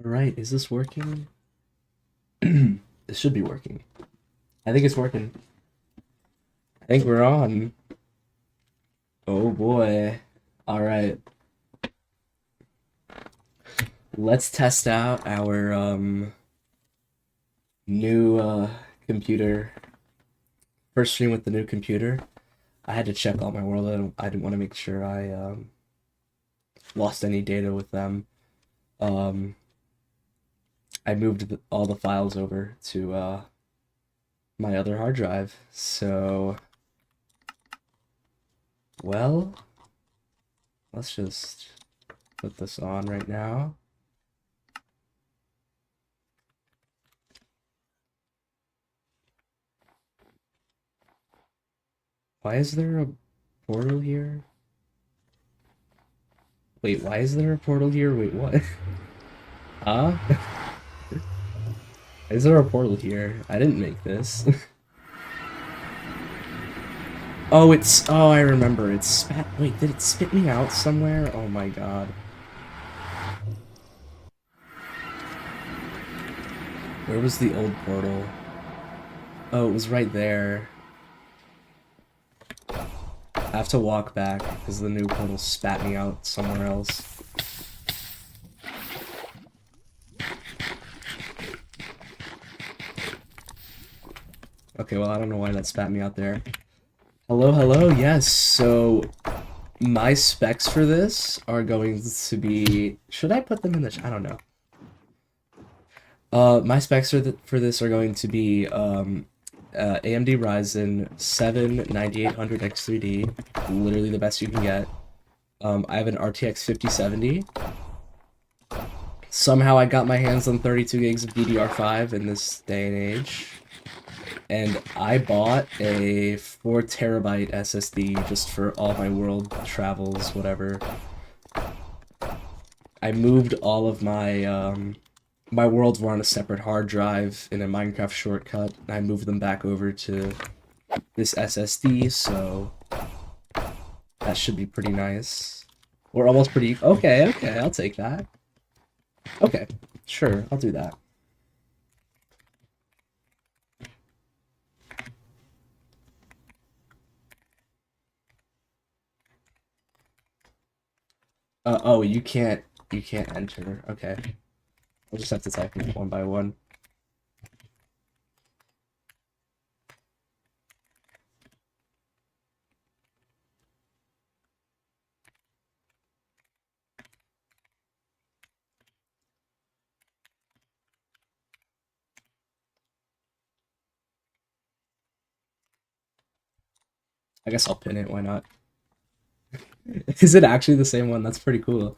Alright, is this working? This should be working. I think it's working. I think we're on. Oh boy. Alright. Let's test out our new computer. First stream with the new computer. I had to check all my world. I didn't want to make sure I lost any data with them. I moved all the files over to my other hard drive. So, well, let's just put this on right now. Why is there a portal here? Wait, why is there a portal here? Wait, what? Huh? Is there a portal here? I didn't make this. Oh, I remember. It spat. Wait, did it spit me out somewhere? Oh my god. Where was the old portal? Oh, it was right there. I have to walk back because the new portal spat me out somewhere else. Okay, well, I don't know why that spat me out there. Hello, hello, yes, so my specs for this are going to be... Should I put them in the... I don't know. My specs for this are going to be AMD Ryzen 7 9800X3D, literally the best you can get. I have an RTX 5070. Somehow I got my hands on 32 gigs of DDR5 in this day and age. And I bought a 4 terabyte SSD just for all my world travels, whatever. I moved all of my, my worlds were on a separate hard drive in a Minecraft shortcut. I moved them back over to this SSD, so that should be pretty nice. Or almost pretty... Okay, okay, I'll take that. Okay, sure, I'll do that. Oh, you can't enter. Okay. We'll just have to type them one by one. I guess I'll pin it, why not? Is it actually the same one? That's pretty cool.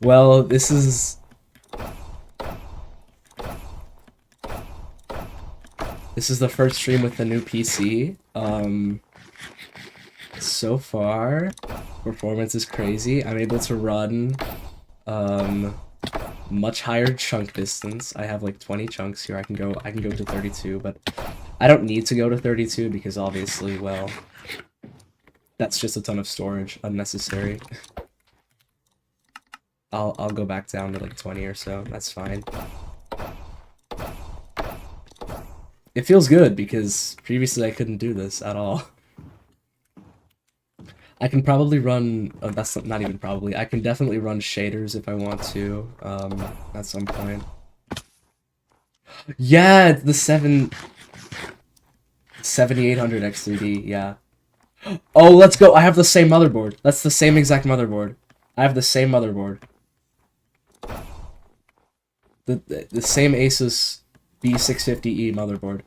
Well, this is the first stream with the new PC. So far, performance is crazy. I'm able to run much higher chunk distance. I have like 20 chunks here. I can go to 32, but I don't need to go to 32 because obviously, well, that's just a ton of storage, unnecessary. I'll go back down to like 20 or so. That's fine. It feels good because previously I couldn't do this at all. I can probably run, oh, that's not even probably, I can definitely run shaders if I want to, at some point. Yeah, it's the 7800 X3D, yeah. Oh, let's go, I have the same motherboard. That's the same exact motherboard. I have the same motherboard. The same Asus B650E motherboard.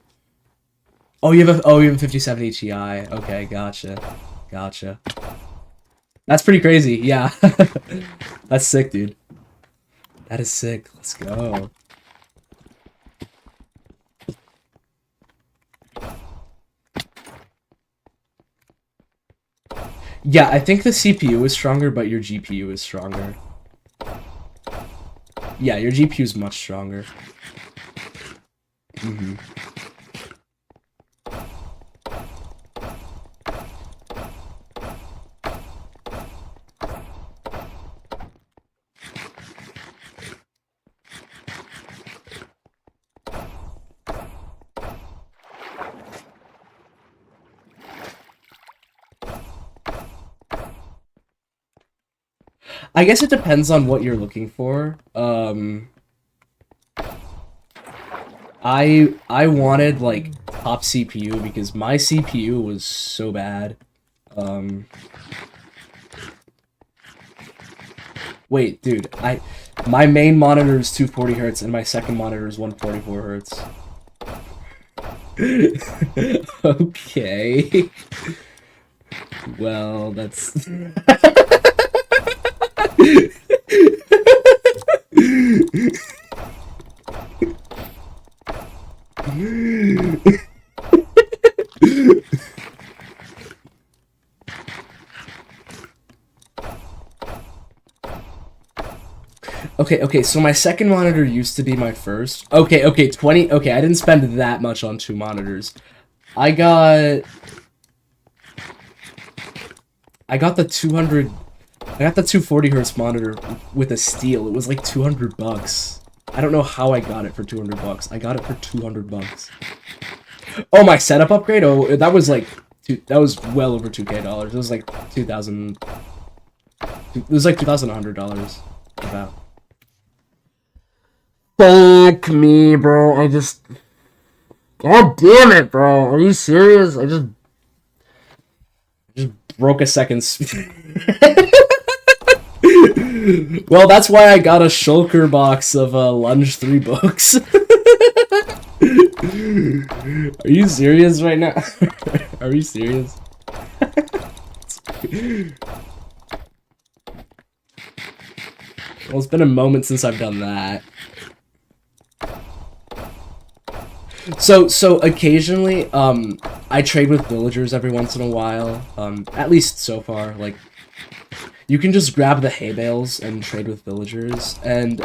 Oh, you have a 5070 Ti. Okay, gotcha. Gotcha. That's pretty crazy, yeah. That's sick, dude. That is sick. Let's go. Yeah, I think the CPU is stronger, but your GPU is stronger. Yeah, your GPU is much stronger. I guess it depends on what you're looking for. I wanted like top CPU because my CPU was so bad. Wait, dude, my main monitor is 240 hertz and my second monitor is 144 hertz. Okay. Well, that's Okay, so my second monitor used to be my first. Okay, 20. Okay, I didn't spend that much on 2 monitors. I got the 200. I got the 240 hertz monitor with a steal. It was like $200. I don't know how I got it for $200. I got it for $200. Oh, my setup upgrade. Oh, that was like that was well over $2K. It was like 2,000. It was like $2,100 about. Fuck me, bro. God damn it, bro. Are you serious? I just broke a second. Well, that's why I got a shulker box of Lunge 3 books. Are you serious right now? Are you serious? Well, it's been a moment since I've done that. So occasionally, I trade with villagers every once in a while. At least so far, like, you can just grab the hay bales and trade with villagers, and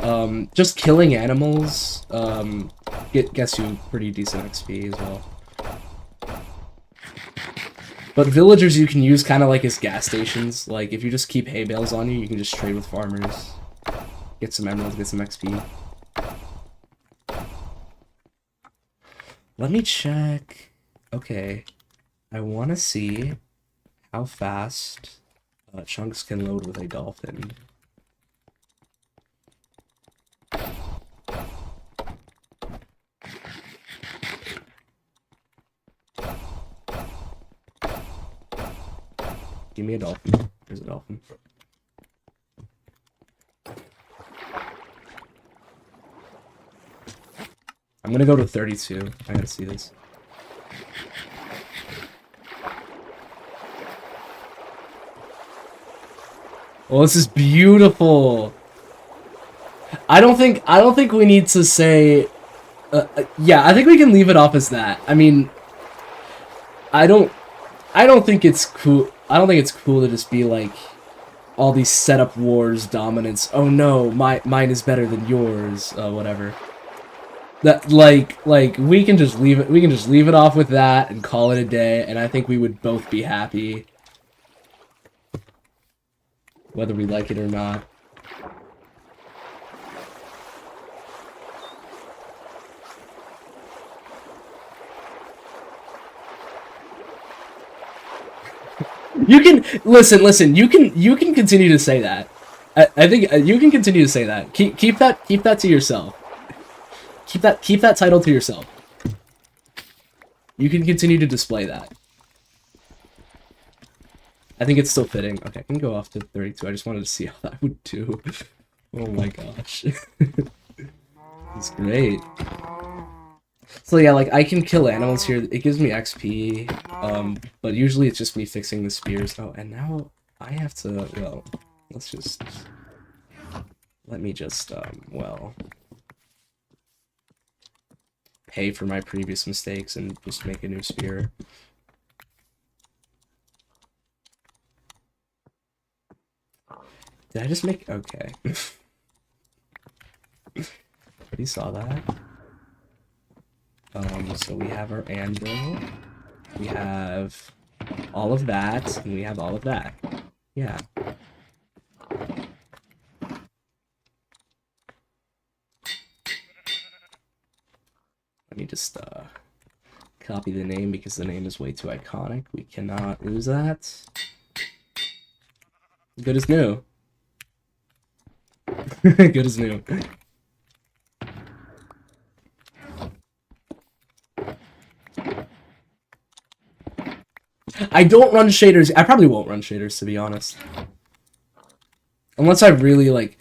just killing animals gets you pretty decent XP as well. But villagers you can use kind of like as gas stations. Like, if you just keep hay bales on you, you can just trade with farmers, get some emeralds, get some XP. Let me check. Okay, I want to see how fast chunks can load with a dolphin. Give me a dolphin. There's a dolphin. I'm gonna go to 32. I gotta see this. Oh, this is beautiful. I don't think we need to say. Yeah, I think we can leave it off as that. I mean, I don't think it's cool. I don't think it's cool to just be like all these setup wars, dominance. Oh no, mine is better than yours. Whatever. That like we can just leave it. We can just leave it off with that and call it a day. And I think we would both be happy, whether we like it or not. You can listen. You can continue to say that. I think you can continue to say that. Keep that to yourself. Keep that title to yourself. You can continue to display that. I think it's still fitting. Okay, I can go off to 32. I just wanted to see how that would do. Oh my gosh. It's great. So yeah, like, I can kill animals here. It gives me XP, but usually it's just me fixing the spears. Oh, and now I have to, well, let me just, well, pay for my previous mistakes and just make a new spear. Did I just make, okay. You saw that? So we have our anvil, we have all of that, and we have all of that. Yeah. Let me just, copy the name because the name is way too iconic. We cannot lose that. Good as new. Good as new. I don't run shaders. I probably won't run shaders, to be honest. Unless I really, like...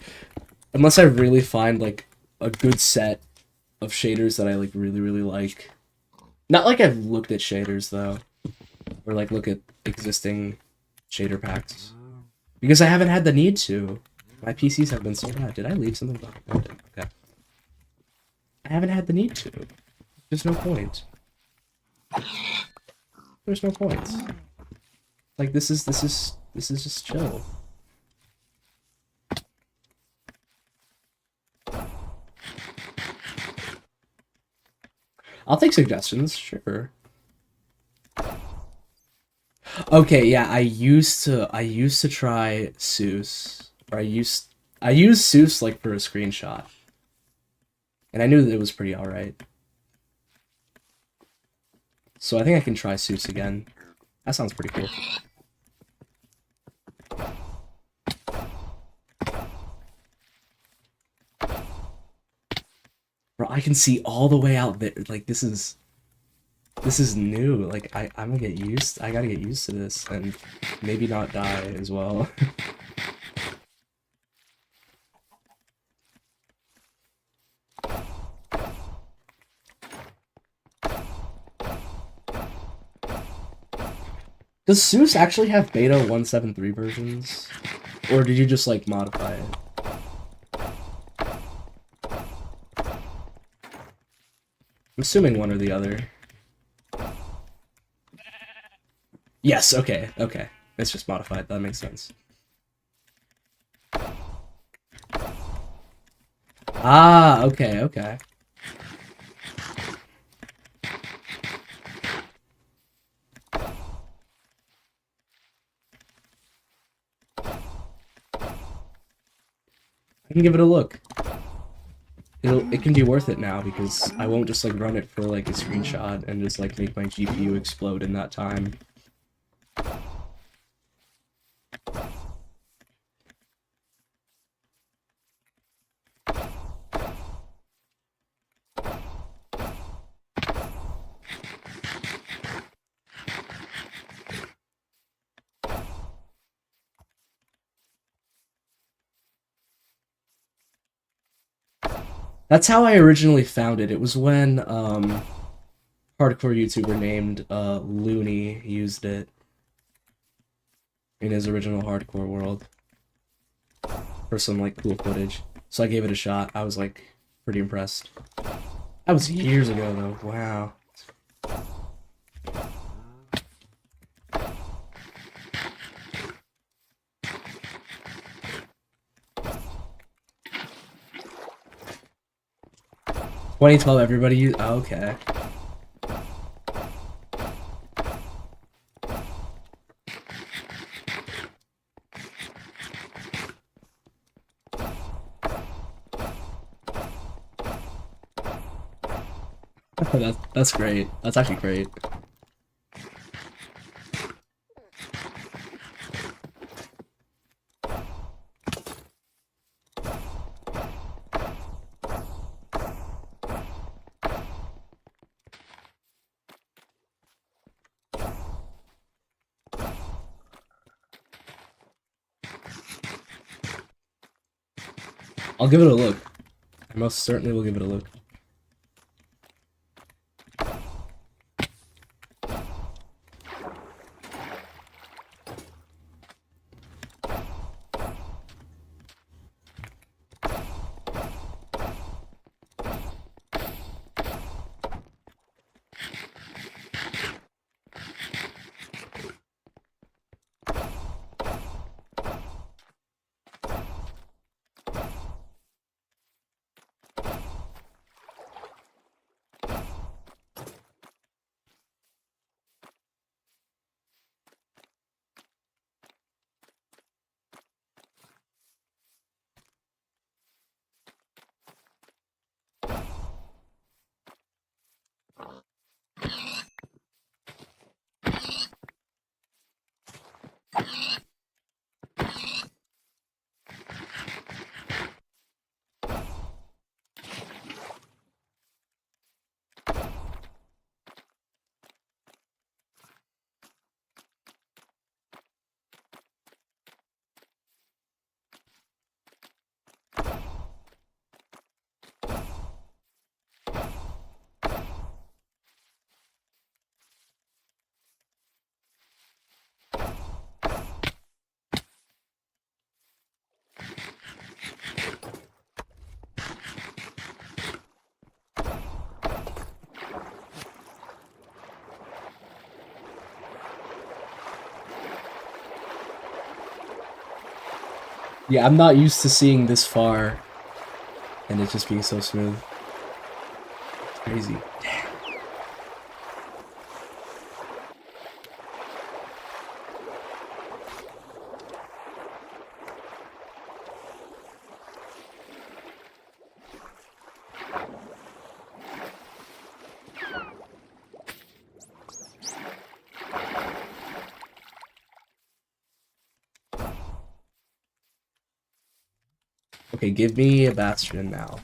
Unless I really find, like, a good set of shaders that I, like, really, really like. Not like I've looked at shaders, though. Or, like, look at existing shader packs. Because I haven't had the need to. My PCs have been so bad. Did I leave something behind? No, I didn't. Okay. I haven't had the need to. There's no point. There's no point. Like, this is just chill. I'll take suggestions, sure. Okay, yeah, I used to try Seuss. Or I used Seuss like for a screenshot. And I knew that it was pretty alright. So I think I can try Seuss again. That sounds pretty cool. Bro, I can see all the way out there. Like, this is new. Like, I gotta get used to this and maybe not die as well. Does Seuss actually have beta 173 versions? Or did you just, like, modify it? I'm assuming one or the other. Yes, okay. It's just modified, that makes sense. Ah, okay. I can give it a look. It can be worth it now because I won't just like run it for like a screenshot and just like make my GPU explode in that time. That's how I originally found it. It was when hardcore YouTuber named Looney used it in his original hardcore world for some like cool footage. So I gave it a shot. I was like pretty impressed. That was years ago though. Wow. "2012, everybody used." Oh, okay. That's great. That's actually great. I'll give it a look. I most certainly will give it a look. Yeah, I'm not used to seeing this far and it just being so smooth. It's crazy. Damn. Okay, give me a bastion now.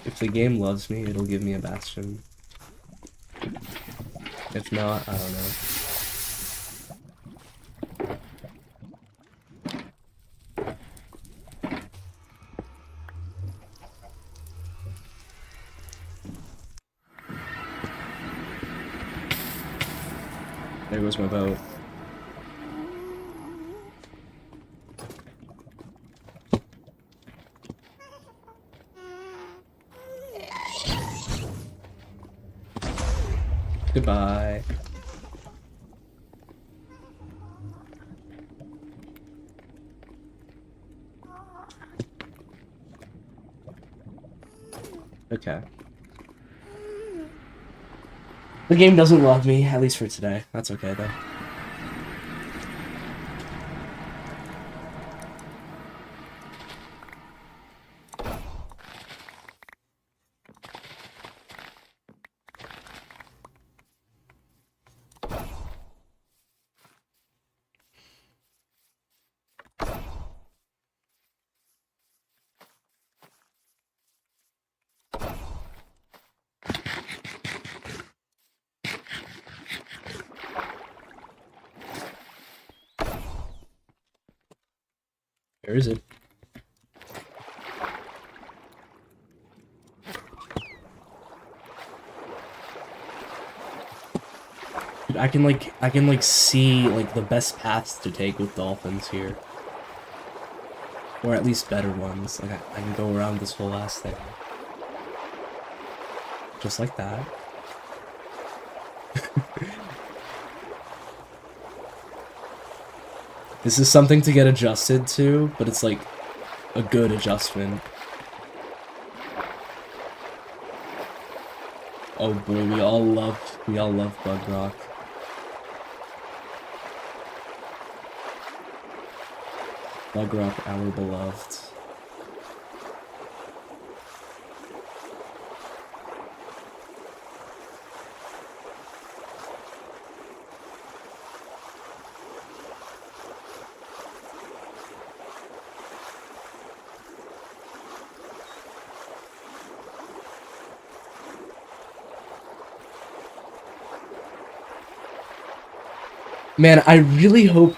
If the game loves me, it'll give me a bastion. If not, I don't know. There goes my boat. Goodbye. Okay. The game doesn't love me, at least for today. That's okay, though. Where is it? Dude, I can like see like the best paths to take with dolphins here. Or at least better ones. Like I can go around this whole ass thing. Just like that. This is something to get adjusted to, but it's like a good adjustment. Oh boy, we all love Bug Rock. Bug Rock, our beloved. Man, I really hope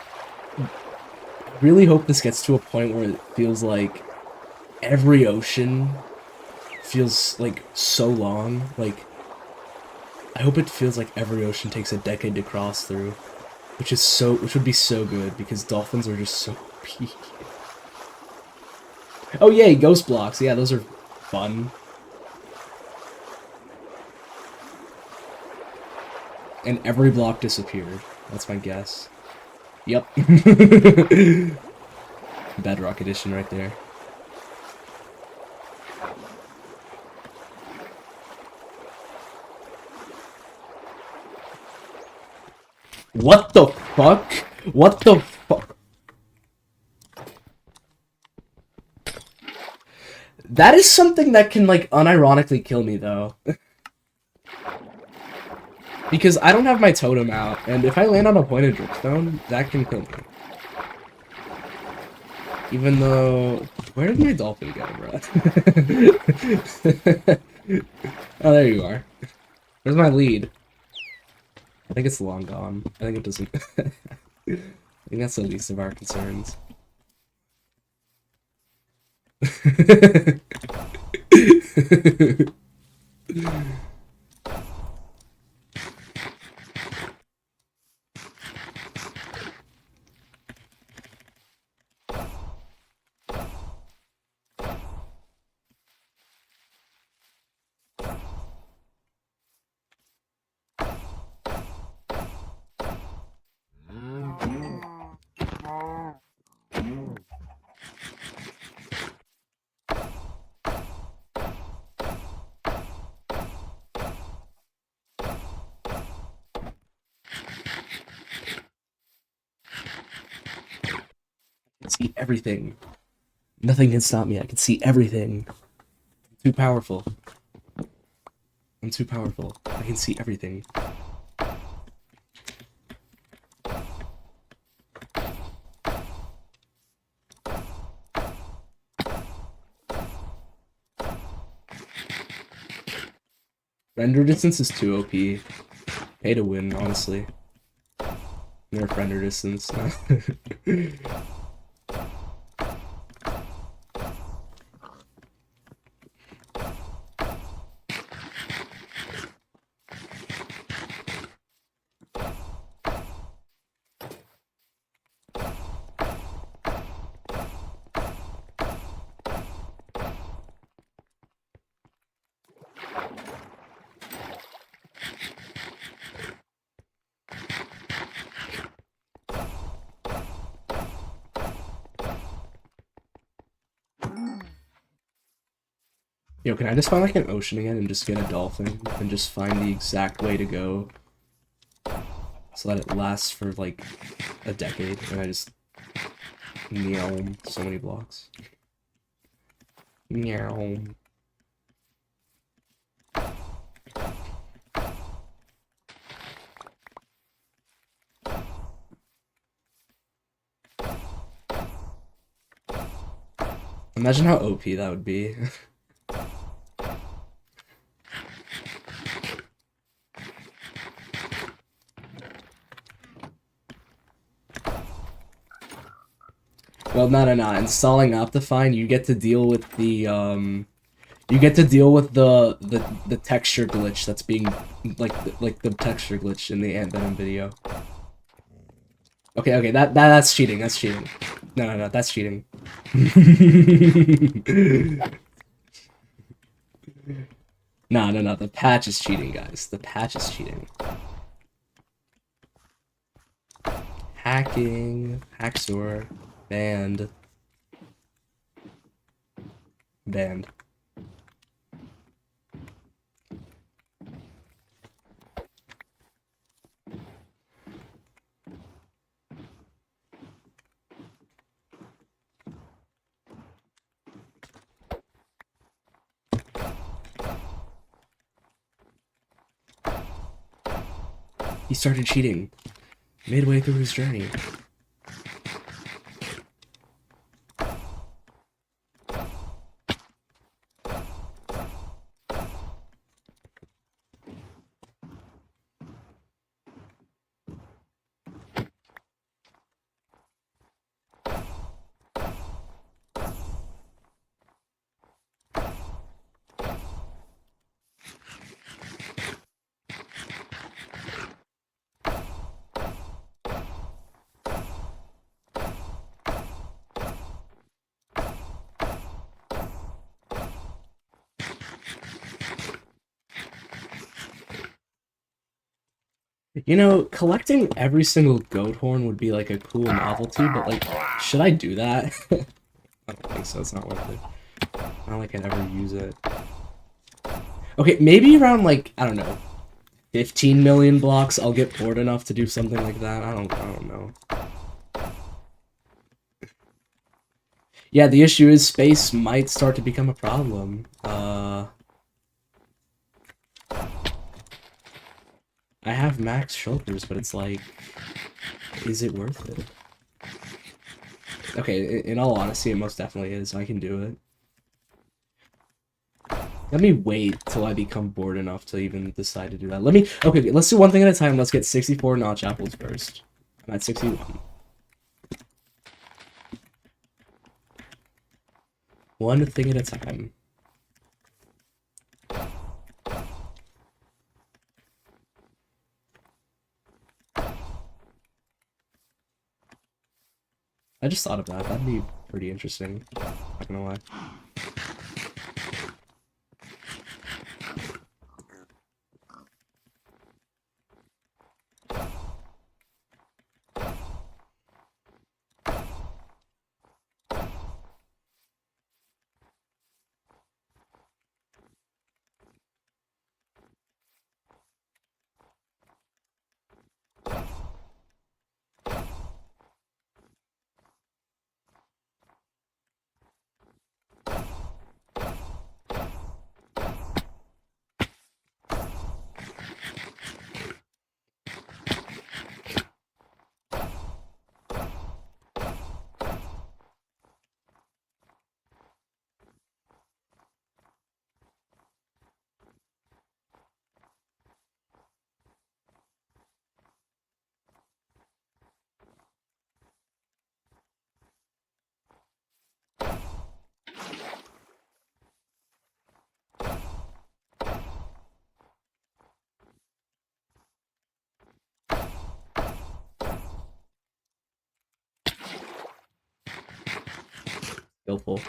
this gets to a point where it feels like every ocean feels like so long. Like, I hope it feels like every ocean takes a decade to cross through, which would be so good because dolphins are just so peak. Oh yay, ghost blocks. Yeah, those are fun. And every block disappeared. That's my guess. Yep. Bedrock edition right there. What the fuck? What the fuck? That is something that can, like, unironically kill me, though. Because I don't have my totem out, and if I land on a pointed dripstone, that can kill me. Even though... Where did my dolphin go, bro? Oh, there you are. Where's my lead? I think it's long gone. I think it doesn't... I think that's the least of our concerns. see everything. Nothing can stop me. I can see everything. I'm too powerful. I'm too powerful. I can see everything. Render distance is too OP. Pay to win, honestly. Nerf render distance. Yo, can I just find like an ocean again and just get a dolphin and just find the exact way to go so that it lasts for like a decade and I just meow so many blocks. Meow. Imagine how OP that would be. Well, no. Installing Optifine, you get to deal with the the texture glitch that's being like the texture glitch in the Ant Venom video. Okay, that's cheating. That's cheating. No, that's cheating. No. The patch is cheating, guys. The patch is cheating. Hacking. Hacksaw. Banned. Banned. He started cheating midway through his journey. You know, collecting every single goat horn would be like a cool novelty, but like, should I do that? I don't think so, it's not worth it. Not like I'd ever use it. Okay, maybe around like, I don't know, 15 million blocks, I'll get bored enough to do something like that. I don't know. Yeah, the issue is space might start to become a problem. I have max shulkers, but it's like, is it worth it? Okay, in all honesty, it most definitely is. I can do it. Let me wait till I become bored enough to even decide to do that. Okay, let's do one thing at a time. Let's get 64 notch apples first. I'm at 61. One thing at a time. I just thought of that. That'd be pretty interesting. Not gonna lie. Skillful.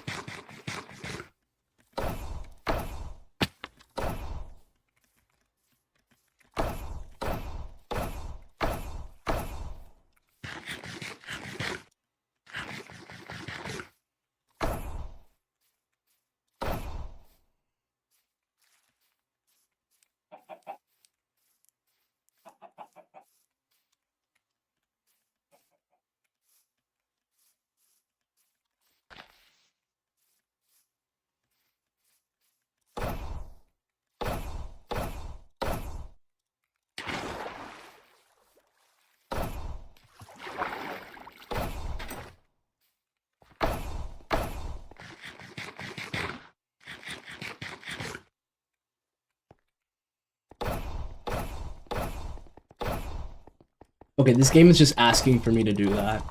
Okay, this game is just asking for me to do that.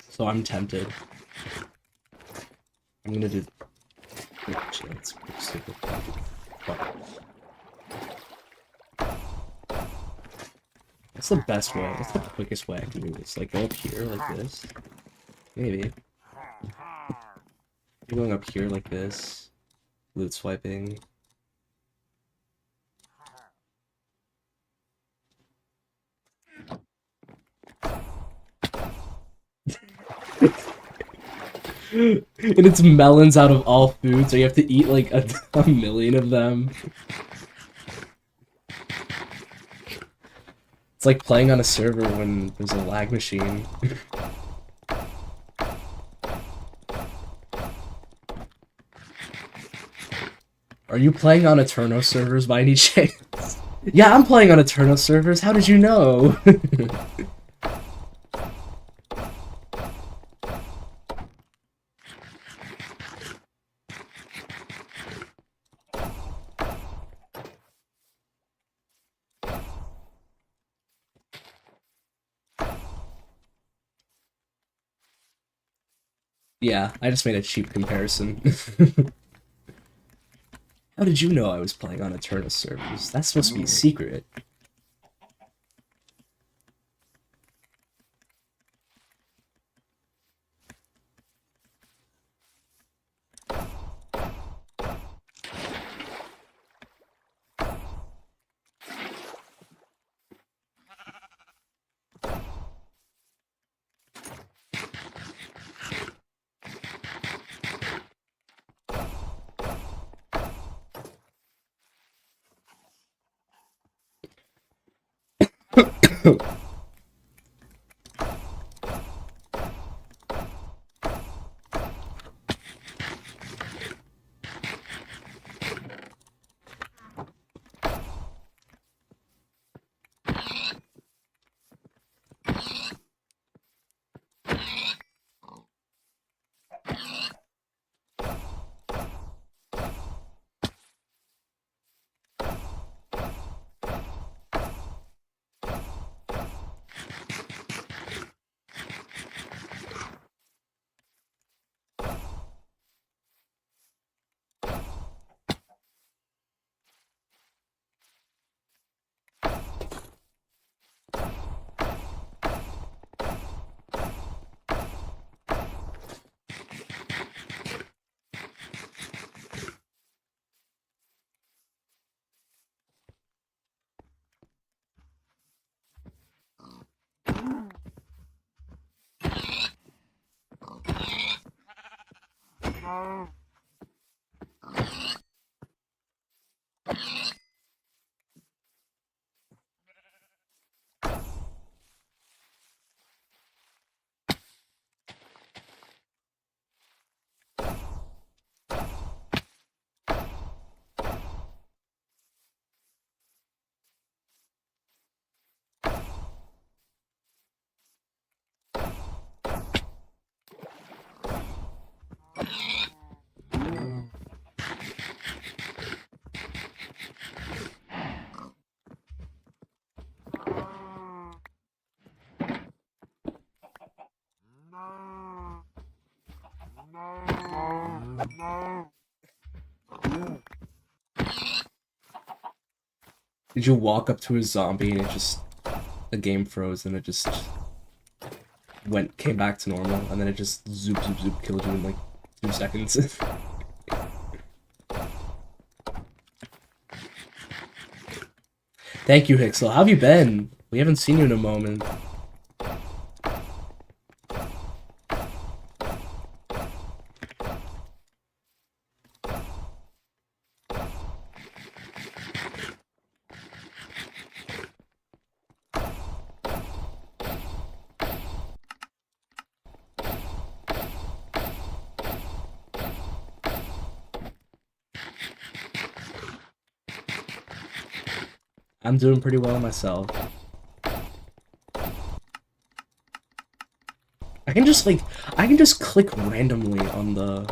So I'm tempted. I'm gonna do... Actually, that's stupid. What's the best way? What's the quickest way I can do this? Like, go up here like this? Maybe. I'm going up here like this. Loot swiping. And it's melons out of all food, so you have to eat like a million of them. It's like playing on a server when there's a lag machine. Are you playing on Eterno servers by any chance? Yeah, I'm playing on Eterno servers. How did you know? Yeah, I just made a cheap comparison. How did you know I was playing on Eterno servers? That's supposed to be a secret. Did you walk up to a zombie and it just... the game froze and it just... came back to normal, and then it just zoop killed you in like 2 seconds. Thank you, Hixel. How have you been? We haven't seen you in a moment. I'm doing pretty well myself. I can just click randomly on the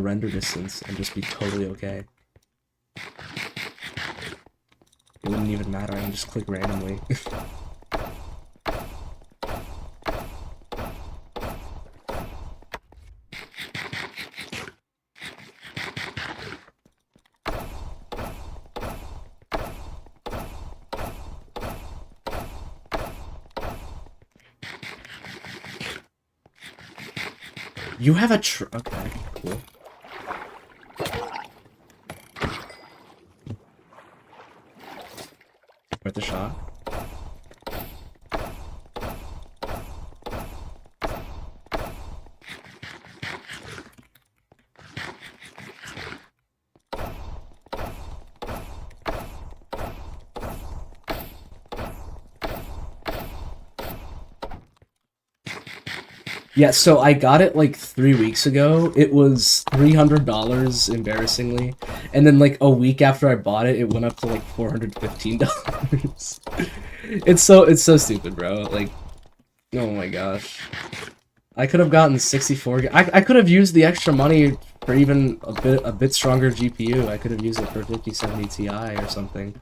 render distance and just be totally okay. It wouldn't even matter, I can just click randomly. You have a okay, cool. Worth the shot. Yeah, so I got it like 3 weeks ago. It was $300, embarrassingly. And then like a week after I bought it, it went up to like $415. It's so stupid, bro. Like, oh my gosh. I could have gotten 64. I could have used the extra money for even a bit stronger GPU. I could have used it for 5070 Ti or something.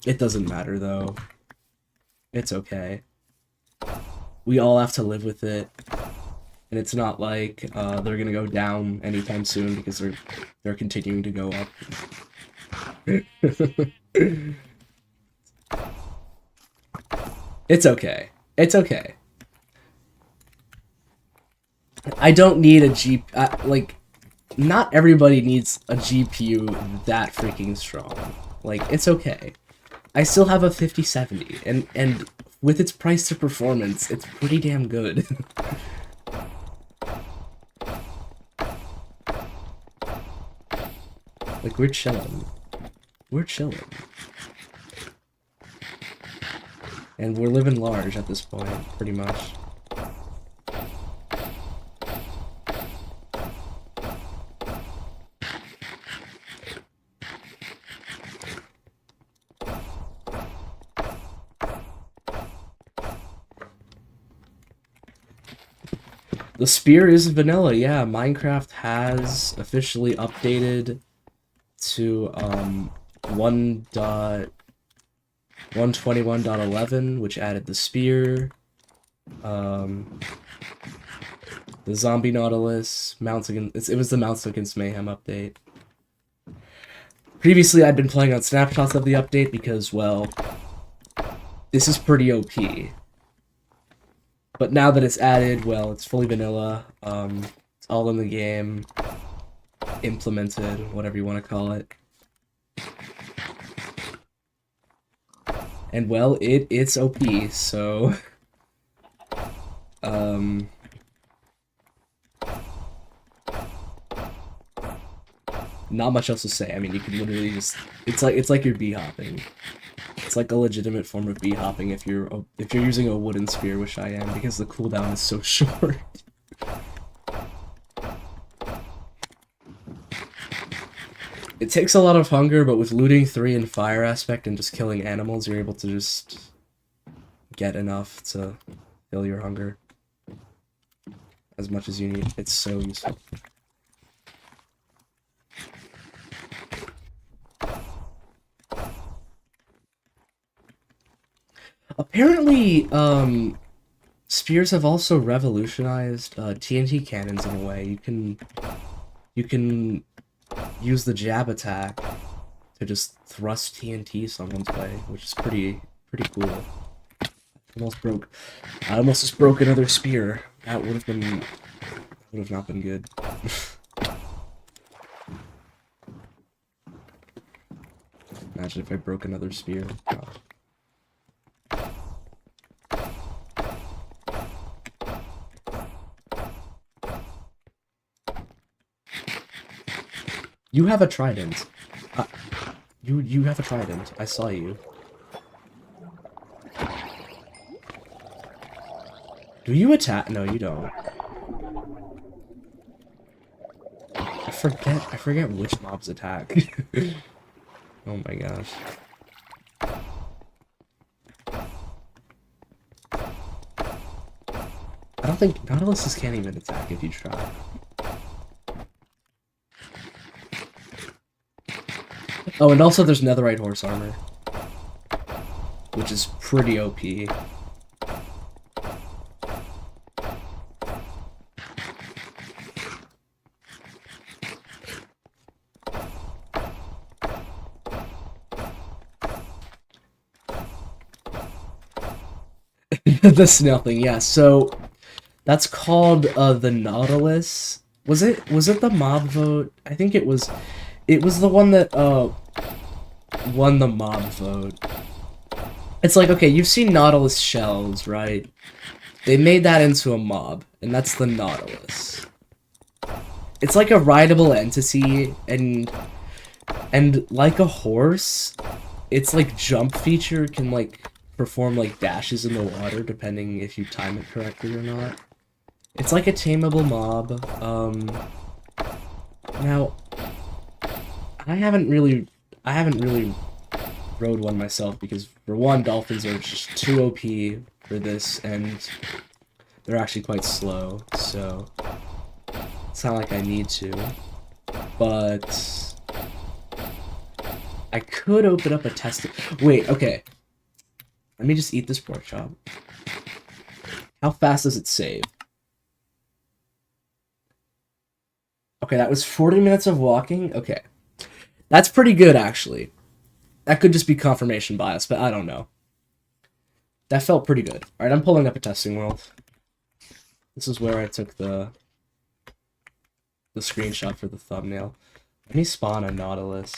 It doesn't matter, though. It's okay. We all have to live with it. And it's not like they're gonna go down anytime soon because they're continuing to go up. It's okay. It's okay. I don't need a like, not everybody needs a GPU that freaking strong. Like, it's okay. I still have a 5070, and with its price to performance, it's pretty damn good. Like, we're chilling. We're chilling. And we're living large at this point, pretty much. The spear is vanilla, yeah. Minecraft has officially updated to 1.121.11, which added the spear, the zombie nautilus, it was the Mounts Against Mayhem update. Previously, I'd been playing on snapshots of the update because, well, this is pretty OP. But now that it's added, well, it's fully vanilla, it's all in the game, implemented, whatever you want to call it. And, well, it's OP, so, not much else to say. I mean, you can literally just, it's like you're bee hopping. It's like a legitimate form of bee hopping if you're using a wooden spear, which I am, because the cooldown is so short. It takes a lot of hunger, but with looting 3 and fire aspect and just killing animals, you're able to just get enough to fill your hunger as much as you need. It's so useful. Apparently, spears have also revolutionized TNT cannons in a way. You can use the jab attack to just thrust TNT someone's way, which is pretty cool. I almost just broke another spear. That would have not been good. Imagine if I broke another spear. Oh. You have a trident. You have a trident. I saw you. Do you attack? No, you don't. I forget which mobs attack. Oh my gosh. I don't think Nautiluses can't even attack if you try. Oh, and also there's netherite horse armor, which is pretty OP. The snail thing, yeah. So that's called the Nautilus. Was it the mob vote? I think it was. It was the one that won the mob vote. It's like, okay, you've seen Nautilus shells, right? They made that into a mob, and that's the Nautilus. It's like a rideable entity, and like a horse, its like jump feature can like perform like dashes in the water depending if you time it correctly or not. It's like a tameable mob. Now I haven't really rode one myself because, for one, dolphins are just too OP for this, and they're actually quite slow, so it's not like I need to. But I could open up a test. Wait, okay. Let me just eat this pork chop. How fast does it save? Okay, that was 40 minutes of walking. Okay. That's pretty good, actually. That could just be confirmation bias, but I don't know. That felt pretty good. Alright, I'm pulling up a testing world. This is where I took the screenshot for the thumbnail. Let me spawn a Nautilus.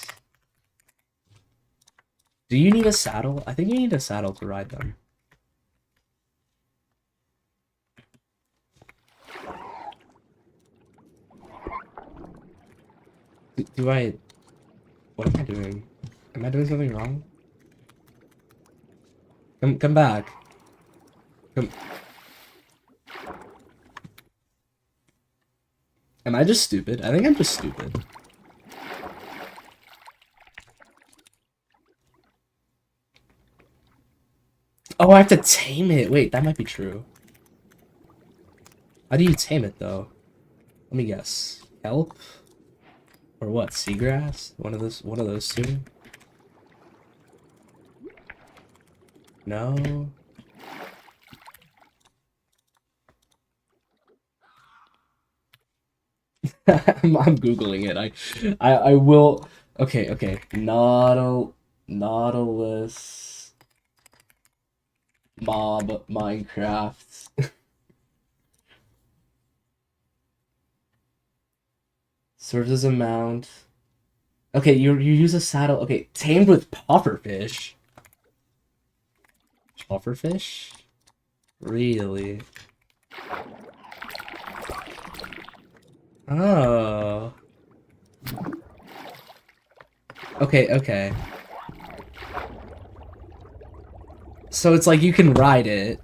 Do you need a saddle? I think you need a saddle to ride them. Do I... What am I doing? Am I doing something wrong? Come back. Come... Am I just stupid? I think I'm just stupid. Oh, I have to tame it. Wait, that might be true. How do you tame it, though? Let me guess. Kelp? Or what? Seagrass? One of those two? No. I'm googling it. I will. Okay. Nautilus mob Minecraft. Serves as a mount. Okay, you use a saddle. Okay, tamed with pufferfish. Pufferfish? Really? Oh. Okay. So it's like you can ride it,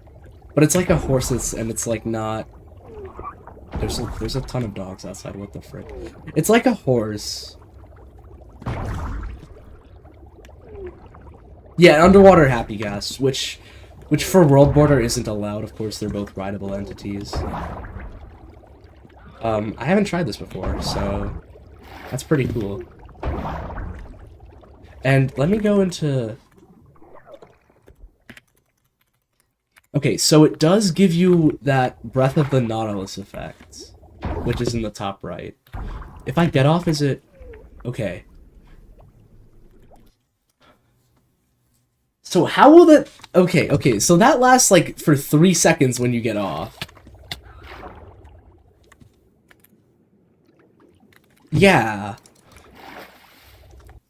but it's like a horse and it's like not... There's a ton of dogs outside, what the frick? It's like a horse. Yeah, underwater happy gas, which for World Border isn't allowed. Of course, they're both rideable entities. I haven't tried this before, so that's pretty cool. And let me go into... Okay, so it does give you that Breath of the Nautilus effect, which is in the top right. If I get off, is it... Okay. So how will that... Okay, so that lasts, like, for 3 seconds when you get off. Yeah.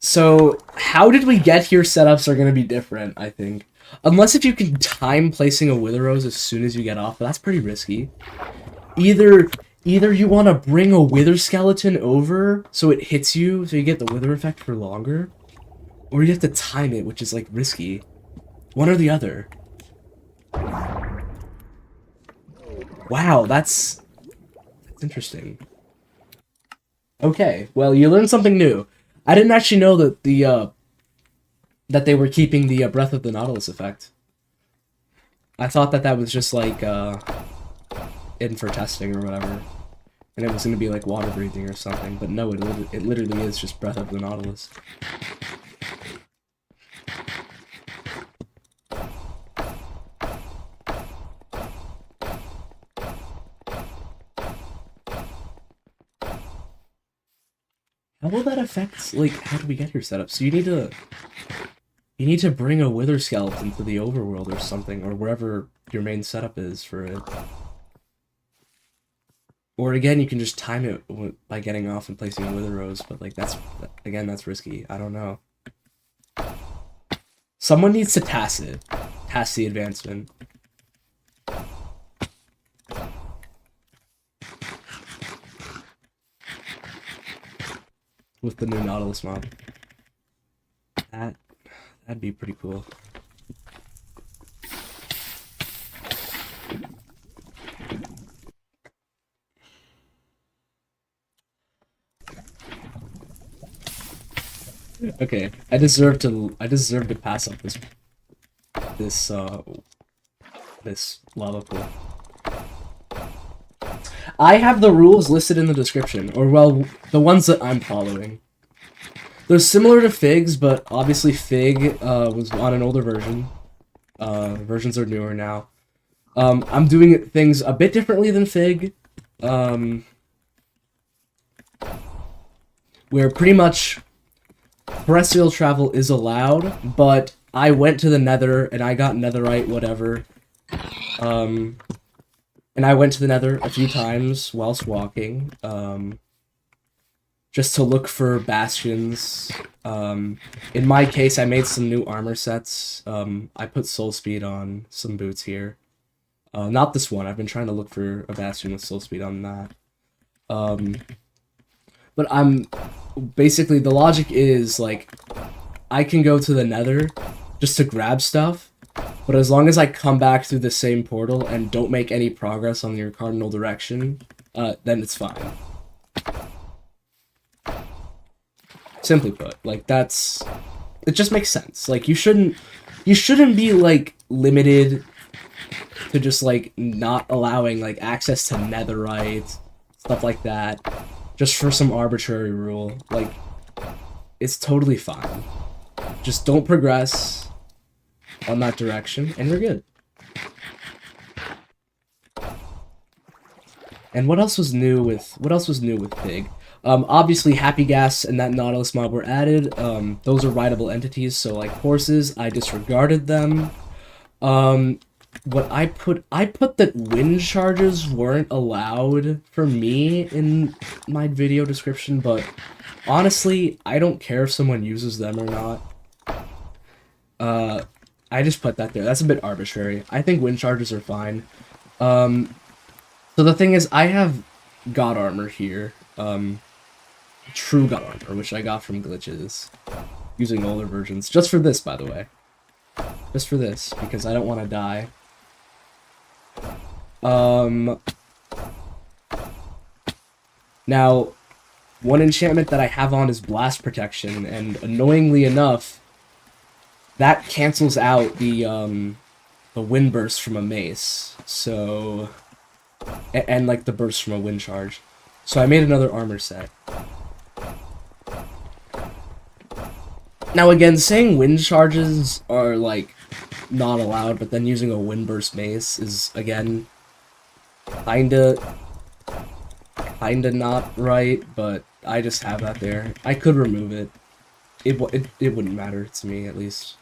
So, how did we get here setups are gonna be different, I think. Unless if you can time placing a Wither Rose as soon as you get off, but that's pretty risky. Either you want to bring a Wither Skeleton over so it hits you, so you get the Wither effect for longer, or you have to time it, which is, like, risky. One or the other. Wow, that's interesting. Okay, well, you learned something new. I didn't actually know that that they were keeping the Breath of the Nautilus effect. I thought that was just, like, in for testing or whatever. And it was going to be, like, water breathing or something. But no, it literally is just Breath of the Nautilus. How will that affect, like, how do we get your setup? So you need to bring a Wither Skeleton to the overworld or something, or wherever your main setup is for it. Or again, you can just time it by getting off and placing a Wither Rose, but, like, that's risky. I don't know. Someone needs to task it. Task the advancement. With the new Nautilus mob. That'd be pretty cool. Okay, I deserve to pass up this lava pool. I have the rules listed in the description, or, well, the ones that I'm following. They're similar to Fig's, but obviously Fig was on an older version. Versions are newer now. I'm doing things a bit differently than Fig. Where pretty much terrestrial travel is allowed, but I went to the Nether and I got netherite, whatever. And I went to the Nether a few times whilst walking, just to look for bastions. In my case, I made some new armor sets. I put soul speed on some boots here. Not this one. I've been trying to look for a bastion with soul speed on that. But basically, the logic is, like, I can go to the Nether just to grab stuff, but as long as I come back through the same portal and don't make any progress on your cardinal direction, then it's fine. Simply put, like, it just makes sense. Like, you shouldn't be, like, limited to just, like, not allowing, like, access to netherite, stuff like that, just for some arbitrary rule. Like, it's totally fine. Just don't progress on that direction, and you're good. And what else was new with Pig? Obviously, Happy Ghasts and that Nautilus mob were added. Those are rideable entities, so, like, horses, I disregarded them. What I put that wind charges weren't allowed for me in my video description, but honestly, I don't care if someone uses them or not. I just put that there. That's a bit arbitrary. I think wind charges are fine. So the thing is, I have God Armor here. True God Armor, which I got from glitches. Using older versions. Just for this, by the way. Just for this, because I don't want to die. Now, one enchantment that I have on is Blast Protection, and annoyingly enough, that cancels out the wind burst from a mace, so... And, like, the burst from a wind charge. So I made another armor set. Now, again, saying wind charges are, like, not allowed, but then using a wind burst mace is, again, kinda not right, but I just have that there. I could remove it. It wouldn't matter to me, at least.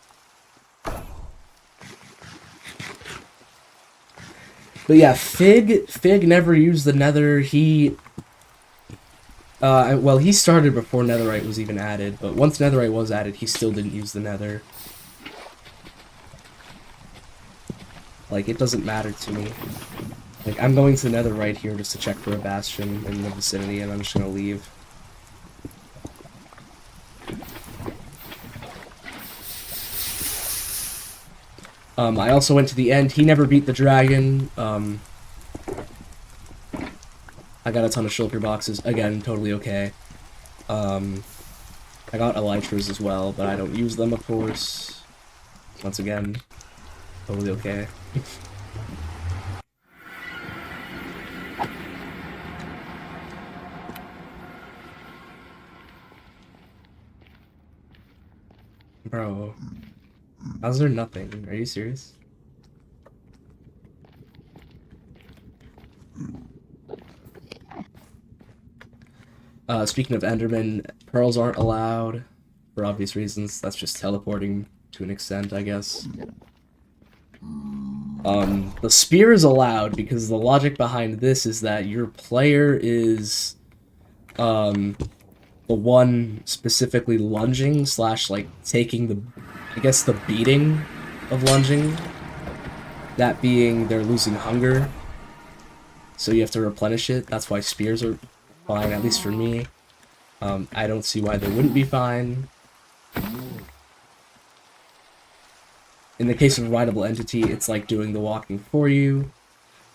But yeah, Fig never used the Nether. Well, he started before Netherite was even added, but once Netherite was added, he still didn't use the Nether. Like, it doesn't matter to me. Like, I'm going to the Nether right here just to check for a bastion in the vicinity, and I'm just gonna leave. I also went to the end. He never beat the dragon. I got a ton of shulker boxes. Again, totally okay. I got Elytras as well, but I don't use them, of course. Once again, totally okay. Bro, how's there nothing? Are you serious? Speaking of Enderman, pearls aren't allowed for obvious reasons. That's just teleporting to an extent, I guess. The spear is allowed because the logic behind this is that your player is, the one specifically lunging / like taking the, I guess, the beating of lunging. That being they're losing hunger, so you have to replenish it. That's why spears are fine, at least for me. I don't see why they wouldn't be fine. In the case of a Ridable entity, it's like doing the walking for you.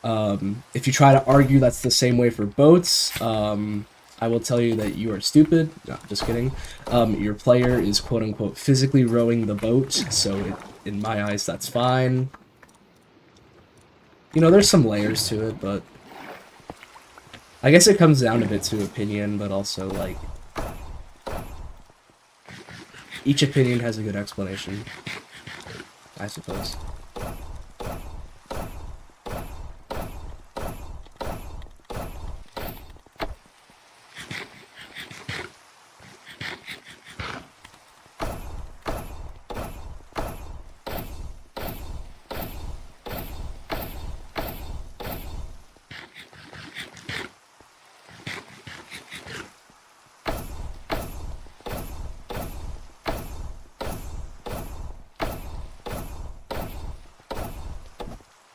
If you try to argue that's the same way for boats, I will tell you that you are stupid. No, just kidding. Your player is quote-unquote physically rowing the boat, so in my eyes, that's fine. You know, there's some layers to it, but I guess it comes down a bit to opinion, but also, like, each opinion has a good explanation, I suppose.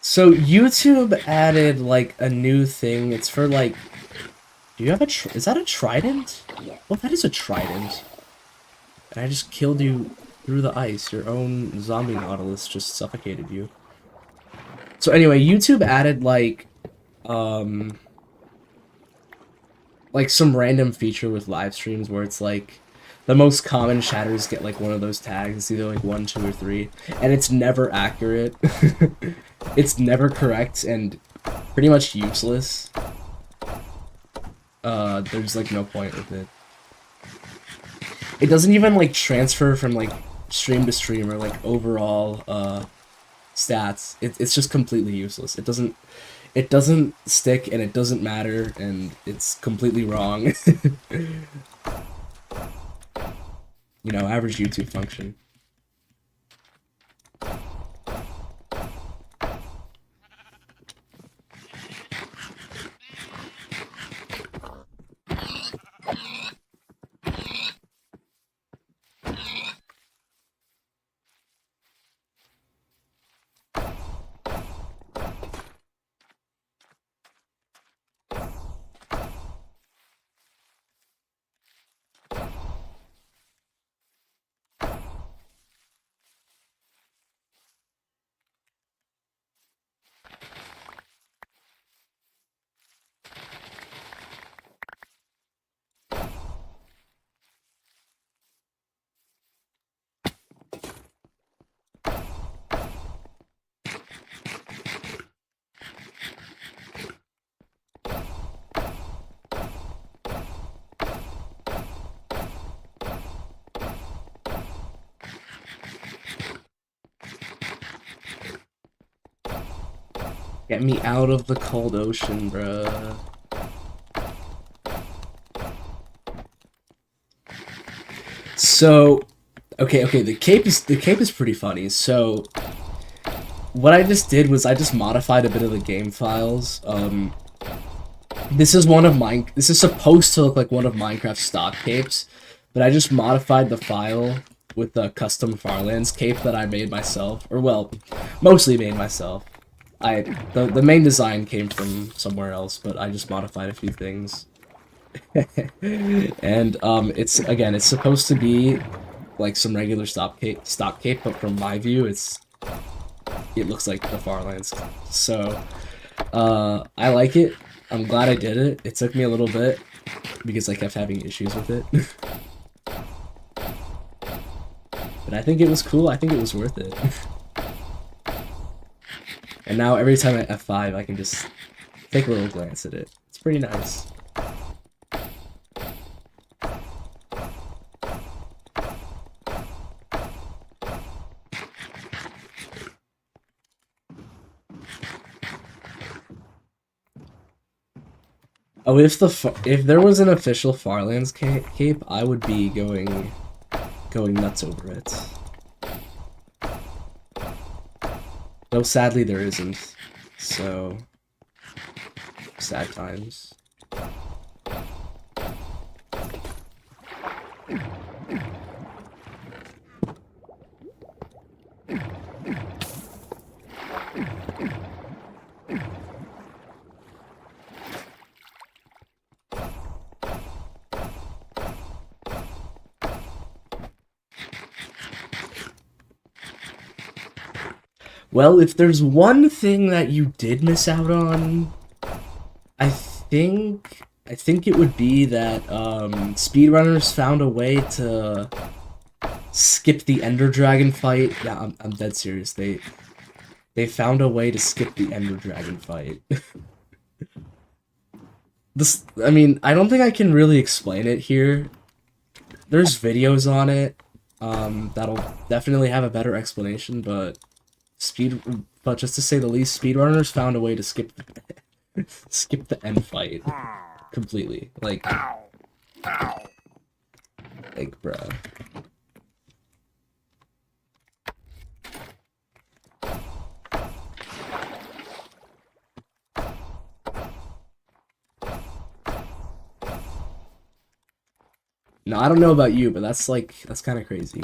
So YouTube added like a new thing. It's for like, do you have is that a trident? Well, that is a trident. And I just killed you through the ice. Your own zombie nautilus just suffocated you. So anyway, YouTube added like some random feature with live streams where it's like the most common shatters get like one of those tags. It's either like 1, 2, or 3, and it's never accurate. It's never correct and pretty much useless. There's like no point with it. It doesn't even like transfer from like stream to stream or like overall stats. It's just completely useless. It doesn't stick and it doesn't matter and it's completely wrong. You know, average YouTube function. Get me out of the cold ocean, bruh. So, Okay, the cape is pretty funny. So what I just did was I just modified a bit of the game files. This is supposed to look like one of Minecraft's stock capes, but I just modified the file with the custom Farlands cape that I made myself, or well, mostly made myself. The main design came from somewhere else, but I just modified a few things. And it's supposed to be like some regular stock cape, but from my view it looks like the Farlands. So I like it. I'm glad I did it. It took me a little bit because I kept having issues with it. But I think it was cool. I think it was worth it. And now every time I F5, I can just take a little glance at it. It's pretty nice. Oh, if there was an official Farlands cape, I would be going nuts over it. Though sadly there isn't, so sad times. Well, if there's one thing that you did miss out on, I think it would be that speedrunners found a way to skip the Ender Dragon fight. Yeah, I'm dead serious. They found a way to skip the Ender Dragon fight. I mean, I don't think I can really explain it here. There's videos on it that'll definitely have a better explanation, but just to say the least, speedrunners found a way to skip the end fight completely. Like, bruh. No, I don't know about you, but that's kind of crazy.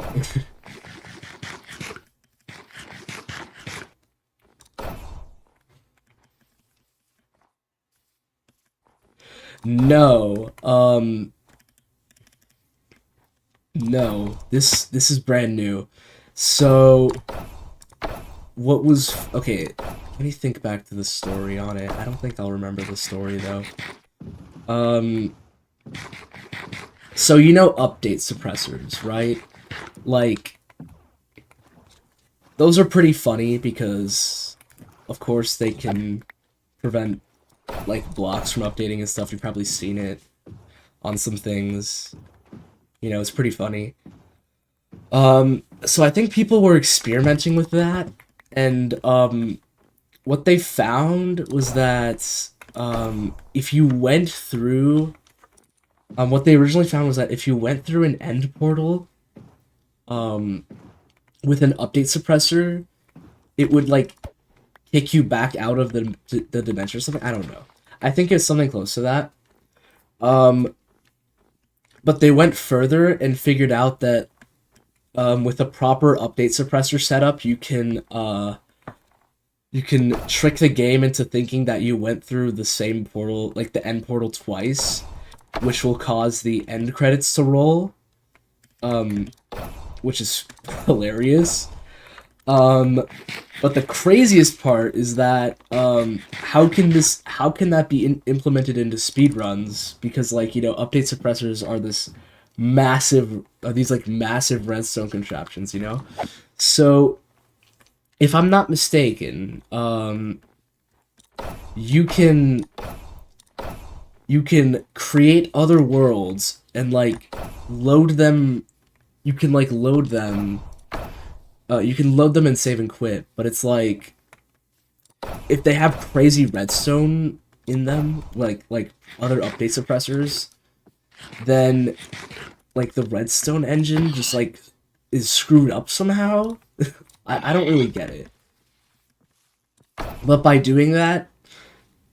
No, no. This is brand new. So, what was okay? Let me think back to the story on it. I don't think I'll remember the story though. So you know update suppressors, right? Like, those are pretty funny because, of course, they can prevent like blocks from updating and stuff. You've probably seen it on some things. You know, it's pretty funny. So I think people were experimenting with that, and what they found was that if you went through what they originally found was that if you went through an end portal with an update suppressor, it would like kick you back out of the dimension or something. I don't know. I think it's something close to that. But they went further and figured out that with a proper update suppressor setup, you can trick the game into thinking that you went through the same portal, like the end portal twice, which will cause the end credits to roll, which is hilarious. But the craziest part is that how can that be implemented into speedruns? Because like, you know, update suppressors are these like massive redstone contraptions, you know? So if I'm not mistaken, you can create other worlds and like load them. You can like load them. You can load them and save and quit, but it's like if they have crazy redstone in them, like other update suppressors, then like the redstone engine just like is screwed up somehow. I don't really get it. But by doing that,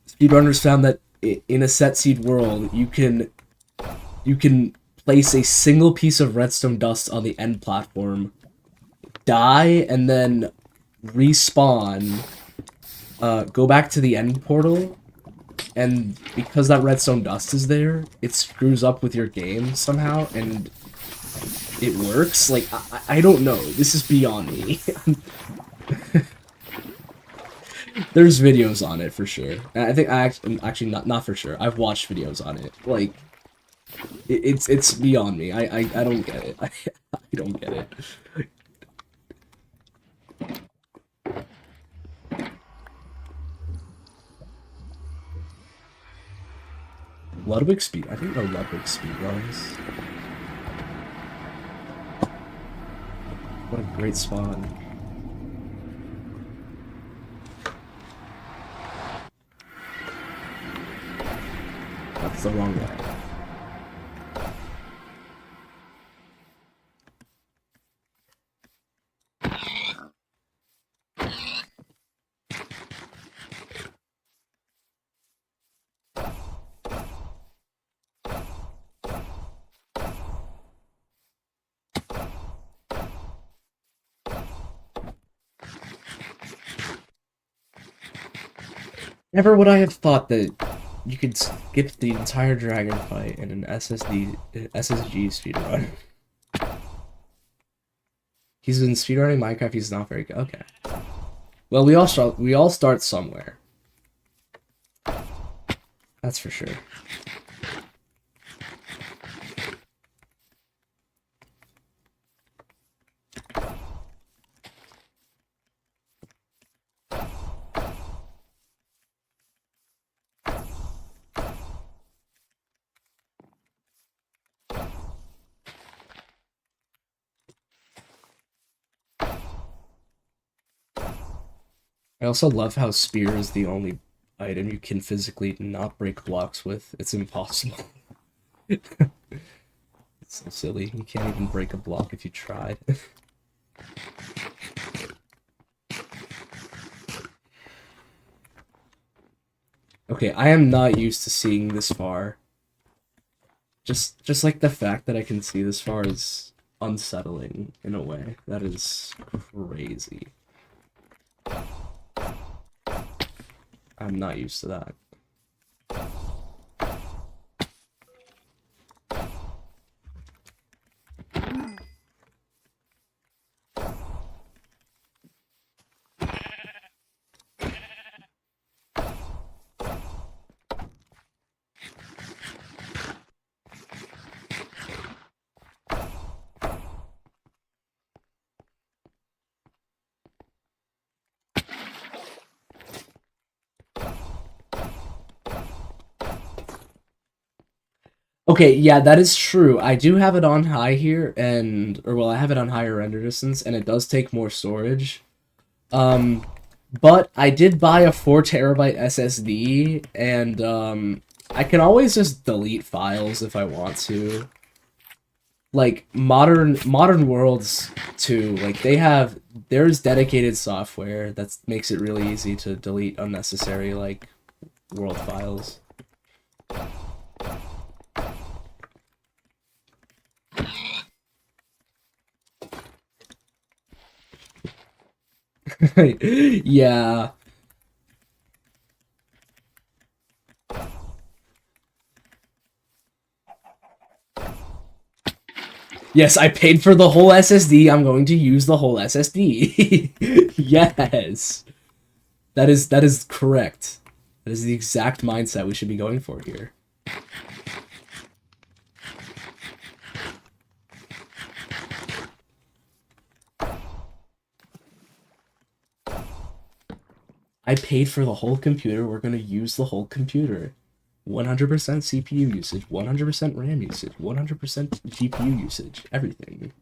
speedrunners found that in a set seed world, you can place a single piece of redstone dust on the end platform, die, and then respawn, go back to the end portal, and because that redstone dust is there, it screws up with your game somehow, and it works. Like, I don't know. This is beyond me. There's videos on it for sure. And I think actually not for sure. I've watched videos on it. Like, it's beyond me. I don't get it. I don't get it. Ludwig speed. I didn't know Ludwig speed runs. What a great spawn. That's the wrong way. Never would I have thought that you could skip the entire dragon fight in an SSG speedrun. He's been speedrunning Minecraft, he's not very good. Okay. Well, we all start somewhere. That's for sure. I also love how spear is the only item you can physically not break blocks with. It's impossible. It's so silly. You can't even break a block if you tried. Okay, I am not used to seeing this far. Just like the fact that I can see this far is unsettling in a way. That is crazy. I'm not used to that. Okay, yeah, that is true. I do have it on high here, well, I have it on higher render distance, and it does take more storage. But I did buy a 4 terabyte SSD, and I can always just delete files if I want to. Like modern worlds too, like there's dedicated software that makes it really easy to delete unnecessary like world files. Yeah. Yes, I paid for the whole SSD. I'm going to use the whole SSD. Yes. That is correct. That is the exact mindset we should be going for here. I paid for the whole computer. We're going to use the whole computer. 100% CPU usage, 100% RAM usage, 100% GPU usage, everything.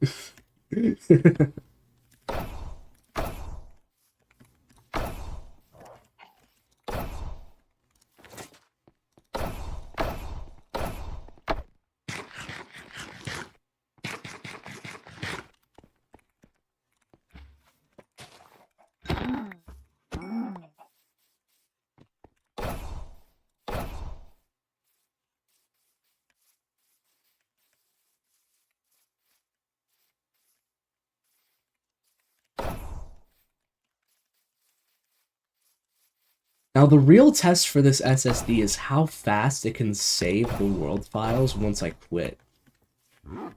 Now, the real test for this SSD is how fast it can save the world files once I quit.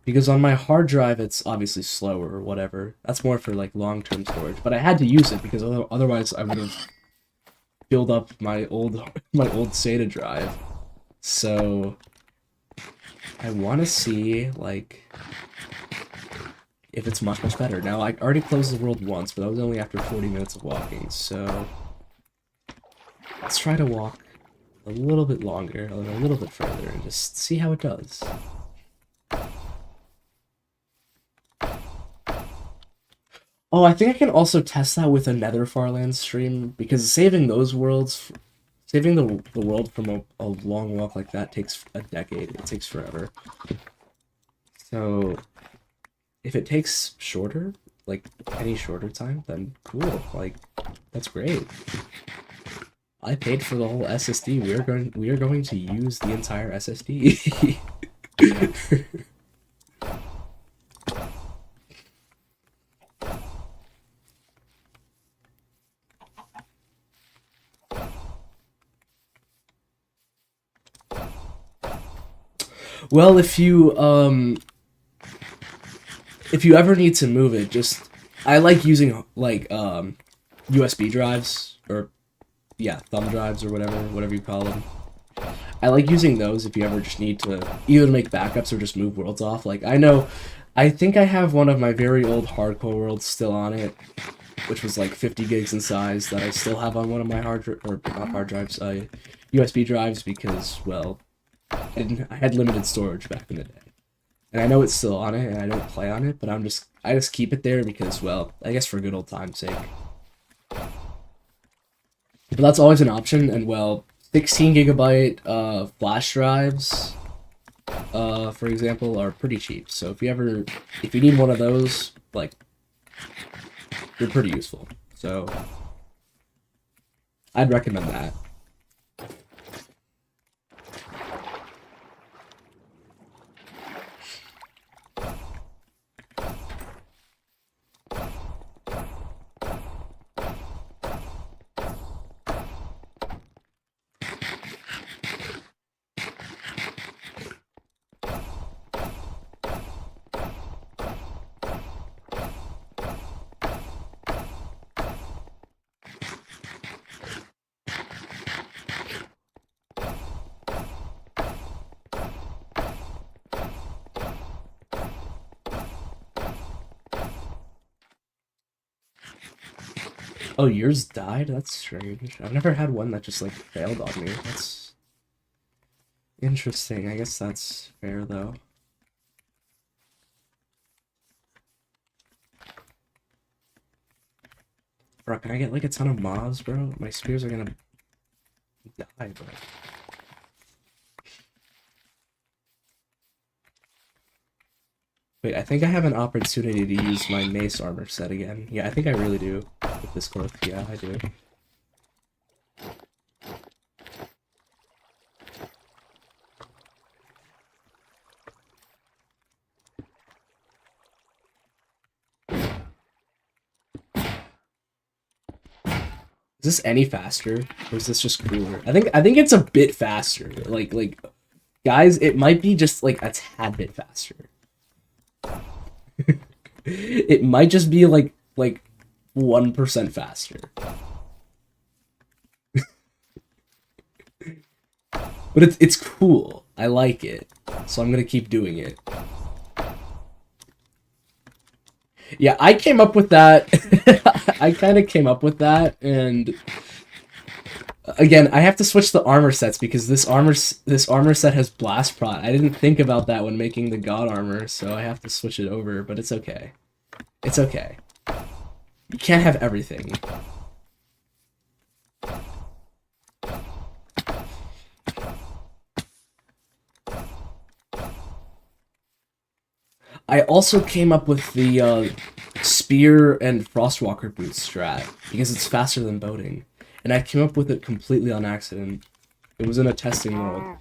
Because on my hard drive, it's obviously slower or whatever. That's more for, like, long-term storage. But I had to use it because otherwise I would have filled up my old SATA drive. So, I want to see, like, if it's much better. Now, I already closed the world once, but that was only after 40 minutes of walking, so... Let's try to walk a little bit longer, a little bit further, and just see how it does. Oh, I think I can also test that with a Nether Farland stream, because saving those worlds, saving the world from a long walk like that takes a decade. It takes forever. So, if it takes shorter, like any shorter time, then cool. Like, that's great. I paid for the whole SSD. We are going to use the entire SSD. Well, if you ever need to move it, just I like using like USB drives or yeah, thumb drives or whatever you call them. I like using those if you ever just need to either make backups or just move worlds off. Like I think I have one of my very old hardcore worlds still on it, which was like 50 gigs in size that I still have on one of my USB drives because well, I had limited storage back in the day. And I know it's still on it and I don't play on it, but I just keep it there because well, I guess for good old time's sake. But that's always an option, and well, 16 gigabyte flash drives, for example, are pretty cheap. So if you need one of those, like, they're pretty useful. So I'd recommend that. Oh, yours died? That's strange. I've never had one that just, like, failed on me. That's interesting. I guess that's fair, though. Bro, can I get, like, a ton of mobs, bro? My spears are gonna die, bro. Wait, I think I have an opportunity to use my mace armor set again. Yeah, I think I really do. With this clip, yeah, I do. Is this any faster? Or is this just cooler? I think it's a bit faster. Like guys, it might be just like a tad bit faster. It might just be like 1% faster. But it's cool. I like it. So I'm gonna keep doing it. Yeah, I came up with that. I kind of came up with that, and again, I have to switch the armor sets because this armor set has blast prot. I didn't think about that when making the god armor, so I have to switch it over, but it's okay. It's okay. You can't have everything. I also came up with the spear and frostwalker boot strat because it's faster than boating, and I came up with it completely on accident. It was in a testing world,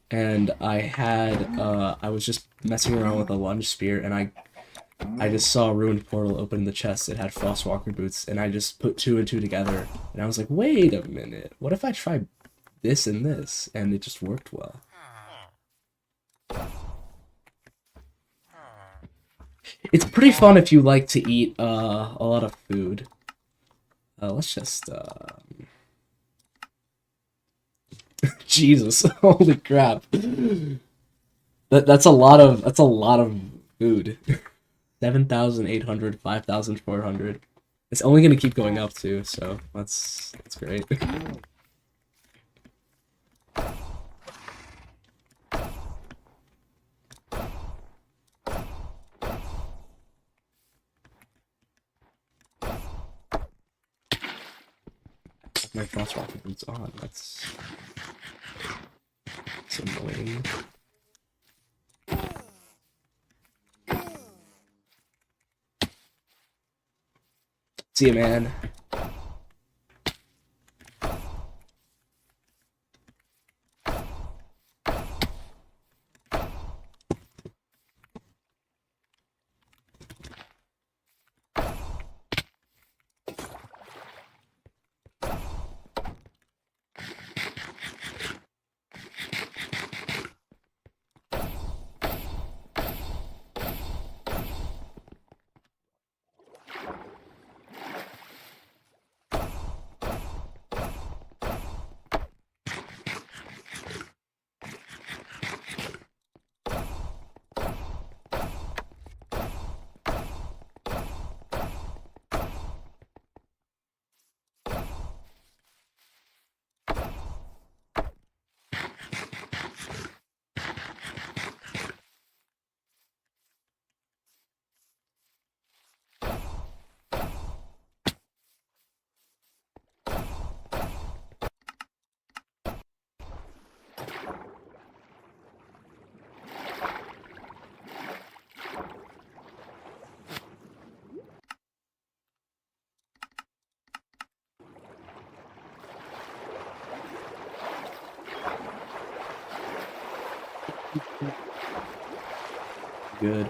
and I was just messing around with a lunge spear, and I just saw a ruined portal open in the chest. It had frostwalker boots, and I just put two and two together, and I was like, wait a minute, what if I try this and this? And it just worked well. It's pretty fun if you like to eat a lot of food. Let's just Jesus, holy crap. That's a lot of food. 7,800, 5,400. It's only gonna keep going up too, so that's great. My frostwalker boots on. That's annoying. See ya, man. Good.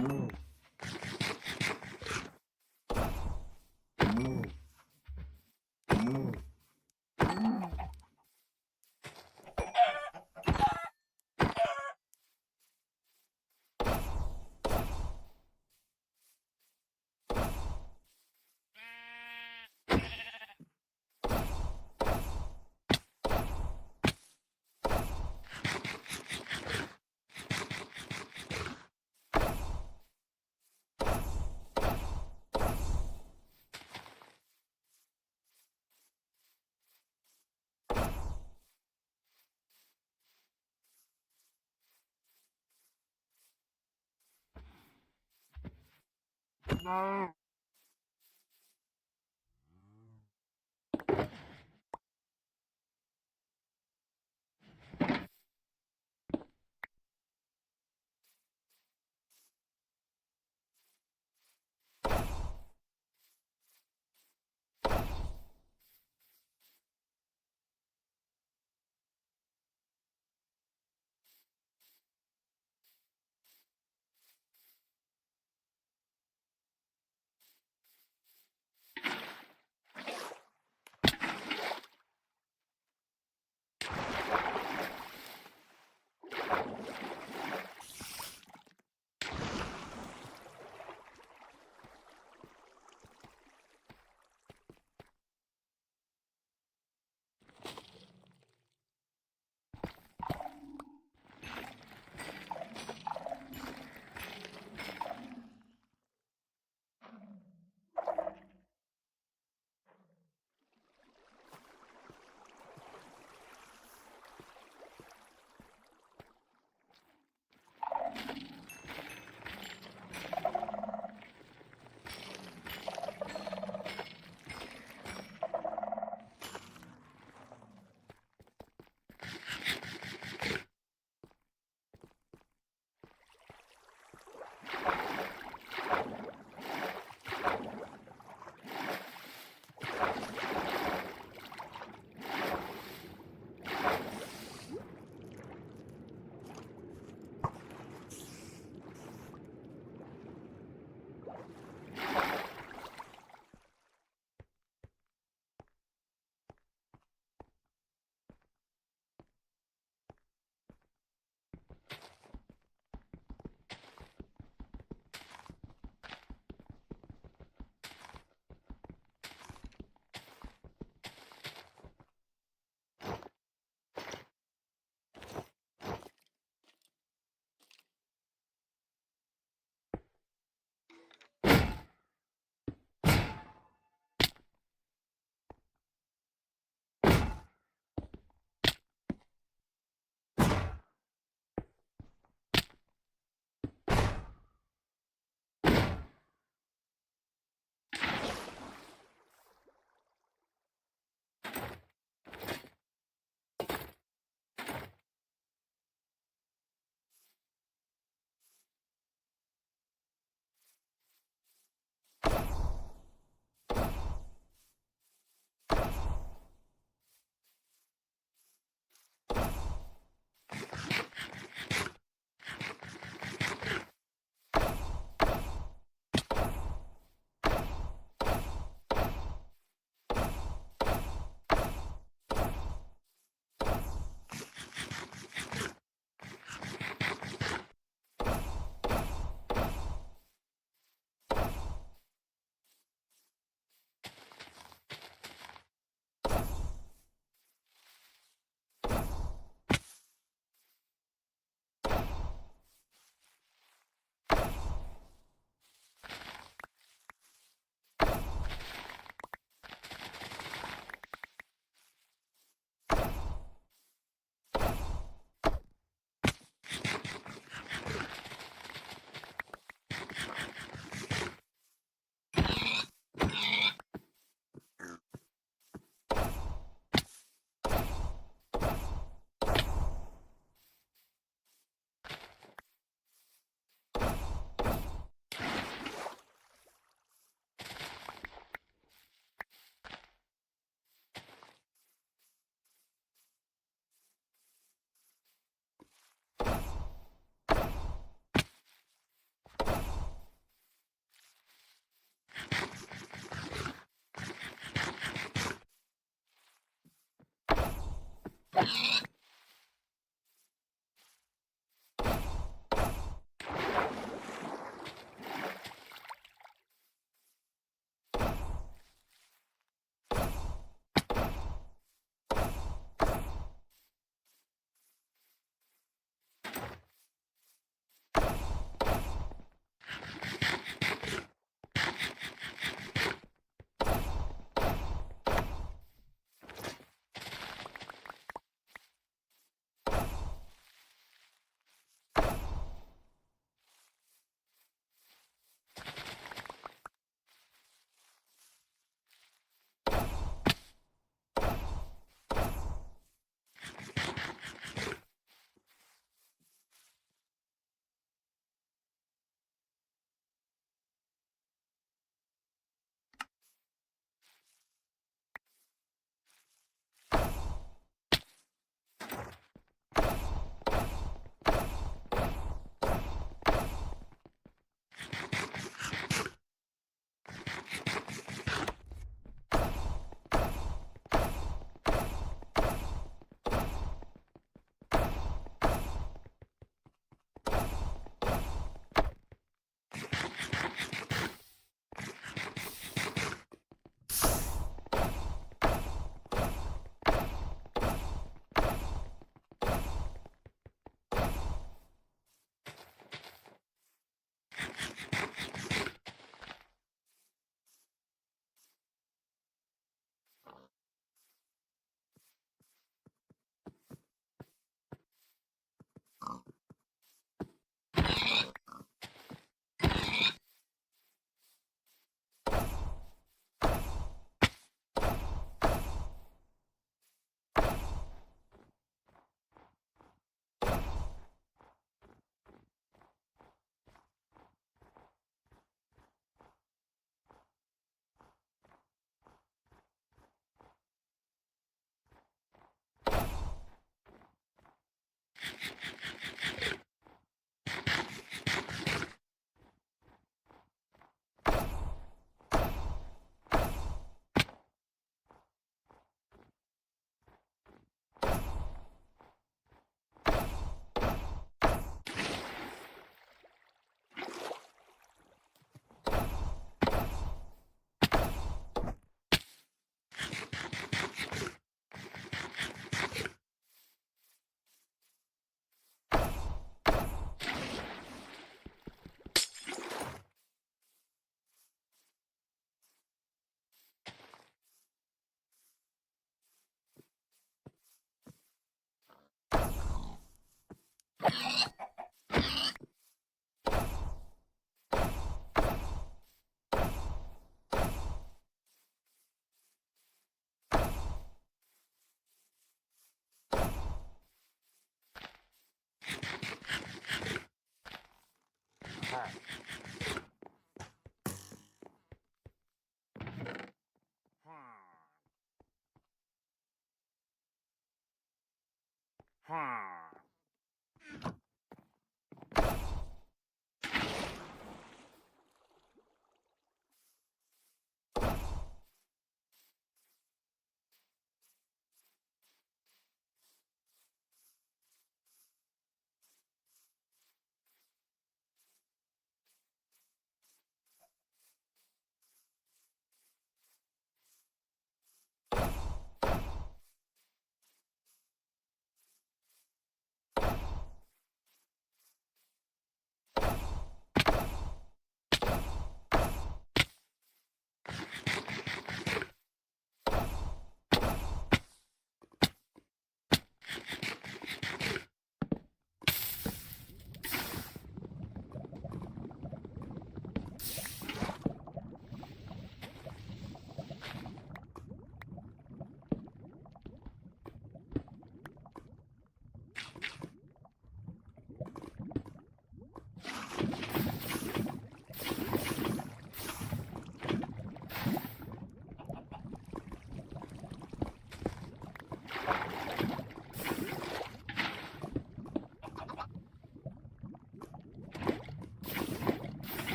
No.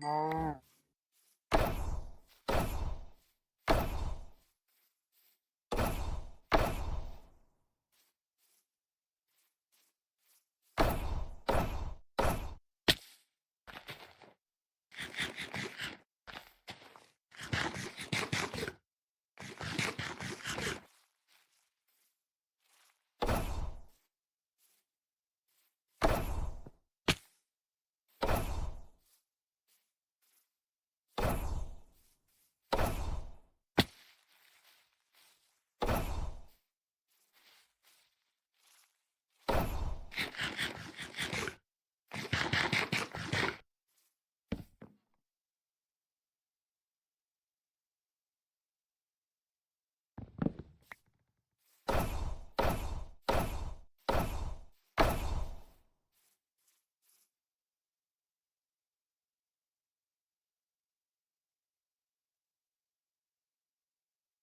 No.